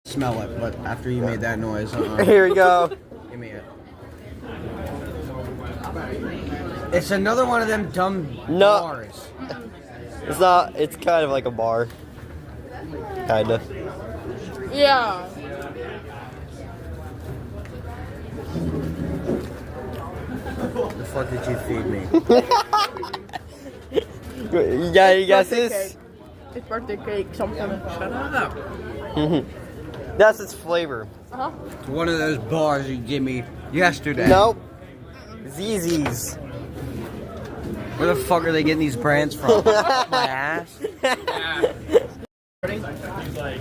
Smell it, but after you made that noise, Here we go. give me it. It's another one of them dumb bars. It's not. It's kind of like a bar. Kinda. Yeah. The fuck did you feed me? You got any guesses? It's birthday cake, something. Shut up. That's its flavor. It's one of those bars you gave me yesterday. Nope. ZZ's. Where the fuck are they getting these brands from? My ass.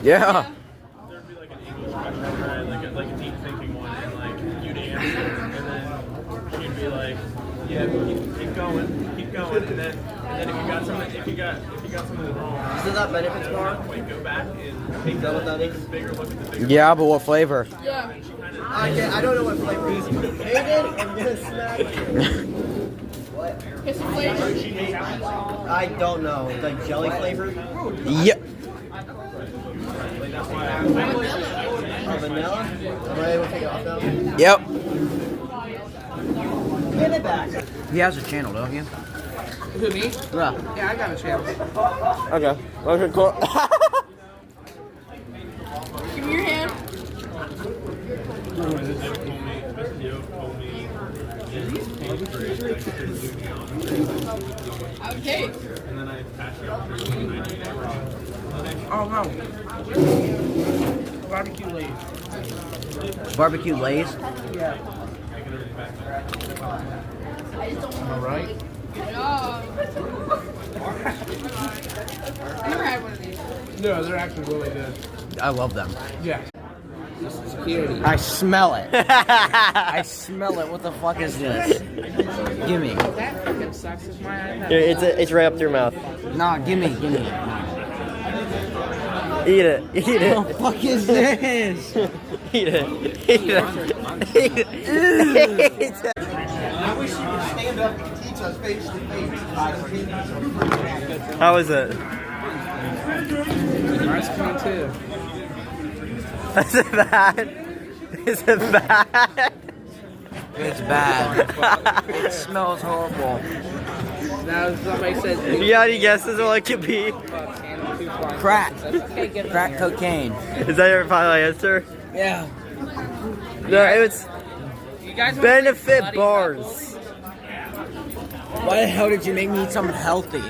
Yeah. There'd be like an English question, right? Like a deep thinking one, and like you'd answer, and then she'd be like, "Yeah, keep going, and then if you got something wrong, Isn't that benefits bar? wait, go back and take that what that is? a bigger look at the bigger." Yeah, but what flavor? Yeah. I don't know what flavor it is. Hayden, I'm gonna smack you. It's flavor. I don't know. It's like jelly flavor? Yep. Or vanilla? Am I able to take it off now? Yep. Get it back. He has a channel, don't you? Who, me? Yeah. Yeah, I got a channel. Okay. Okay, cool. Give me your hand. Okay. And then I passed it off to you, and I did it wrong. Oh no. Barbecue Lay's. Barbecue Lay's? Yeah. Alright. I never had one of these. No, they're actually really good. I love them. Yeah. I smell it. I smell it. What the fuck is this? Gimme. That fucking sucks. It's my iPad. Here, it's right up to your mouth. Nah, gimme. Eat it. Eat it. What the fuck is this? Eat it. Eat it. Eat it. Eat it. I wish you could stand up and teach us face to face. How is it? Ice cream too. Is it bad? Is it bad? It's bad. It smells horrible. Now somebody says You got any guesses on what it could be? Crack. Crack cocaine. Is that your final answer? Yeah. No, it was You guys benefit bars. Why the hell did you make me eat something healthy?